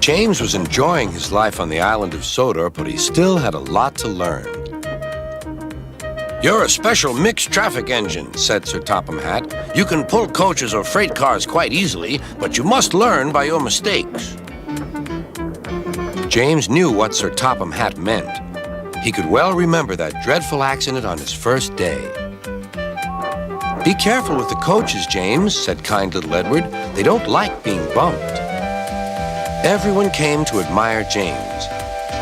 James was enjoying his life on the island of Sodor, but he still had a lot to learn. "You're a special mixed traffic engine," said Sir Topham Hatt. "You can pull coaches or freight cars quite easily, but you must learn by your mistakes." James knew what Sir Topham Hatt meant. He could well remember that dreadful accident on his first day. "Be careful with the coaches, James," said kind little Edward. "They don't like being bumped." Everyone came to admire James.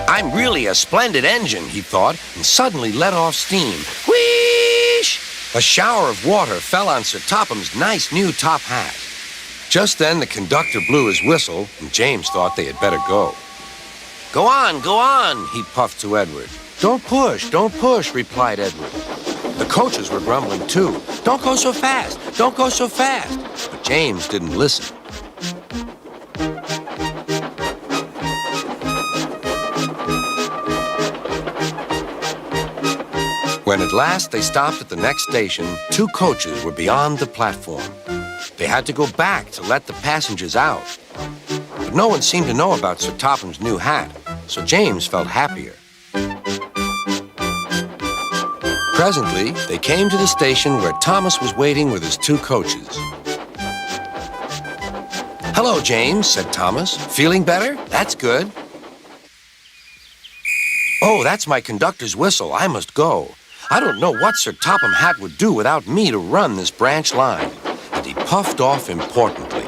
"I'm really a splendid engine," he thought, and suddenly let off steam. Whoosh! A shower of water fell on Sir Topham's nice new top hat. Just then the conductor blew his whistle, and James thought they had better go. Go on, he puffed to Edward. Don't push, replied Edward. The coaches were grumbling too. Don't go so fast, don't go so fast. But James didn't listen. When at last they stopped at the next station, 2 coaches were beyond the platform. They had to go back to let the passengers out. But no one seemed to know about Sir Topham's new hat, so James felt happier. Presently, they came to the station where Thomas was waiting with his 2 coaches. "Hello, James," said Thomas. "Feeling better? That's good." "Oh, that's my conductor's whistle. I must go. I don't know what Sir Topham Hatt would do without me to run this branch line." And he puffed off importantly.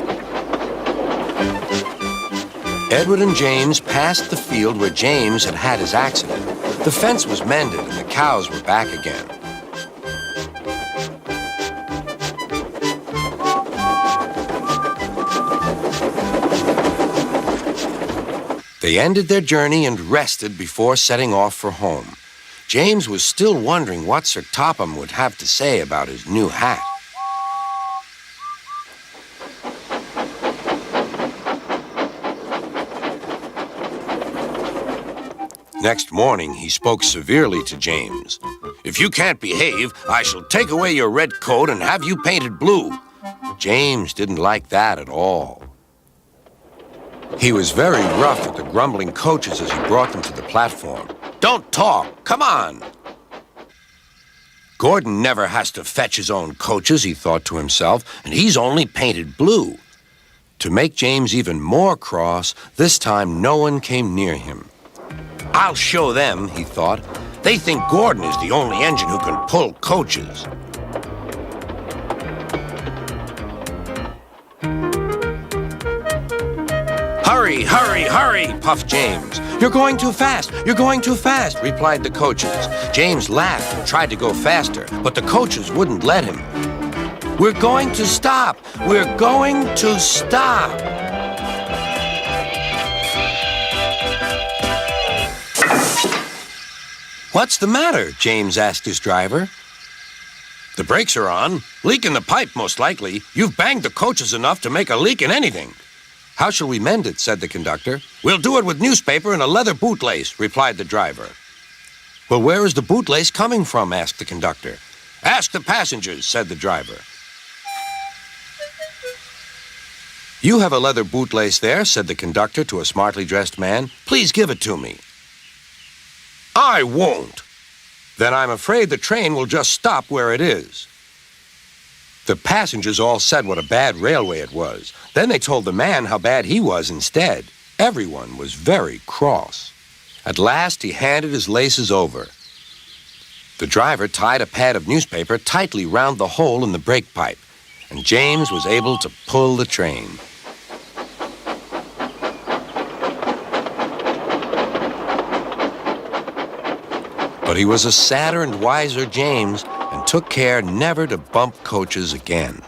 Edward and James passed the field where James had had his accident. The fence was mended and the cows were back again. They ended their journey and rested before setting off for home. James was still wondering what Sir Topham would have to say about his new hat. Next morning, he spoke severely to James. "If you can't behave, I shall take away your red coat and have you painted blue." James didn't like that at all. He was very rough with the grumbling coaches as he brought them to the platform. "Don't talk, come on." Gordon never has to fetch his own coaches, he thought to himself, and he's only painted blue. To make James even more cross, this time no one came near him. "I'll show them," he thought. "They think Gordon is the only engine who can pull coaches." "Hurry, hurry, hurry," puffed James. You're going too fast, replied the coaches. James laughed and tried to go faster, but the coaches wouldn't let him. We're going to stop. "What's the matter?" James asked his driver. "The brakes are on. Leak in the pipe, most likely. You've banged the coaches enough to make a leak in anything." "How shall we mend it?" said the conductor. "We'll do it with newspaper and a leather bootlace," replied the driver. "Well, where is the bootlace coming from?" asked the conductor. "Ask the passengers," said the driver. "You have a leather bootlace there," said the conductor to a smartly dressed man. "Please give it to me." "I won't." "Then I'm afraid the train will just stop where it is." The passengers all said what a bad railway it was. Then they told the man how bad he was instead. Everyone was very cross. At last, he handed his laces over. The driver tied a pad of newspaper tightly round the hole in the brake pipe, and James was able to pull the train. But he was a sadder and wiser James and took care never to bump coaches again.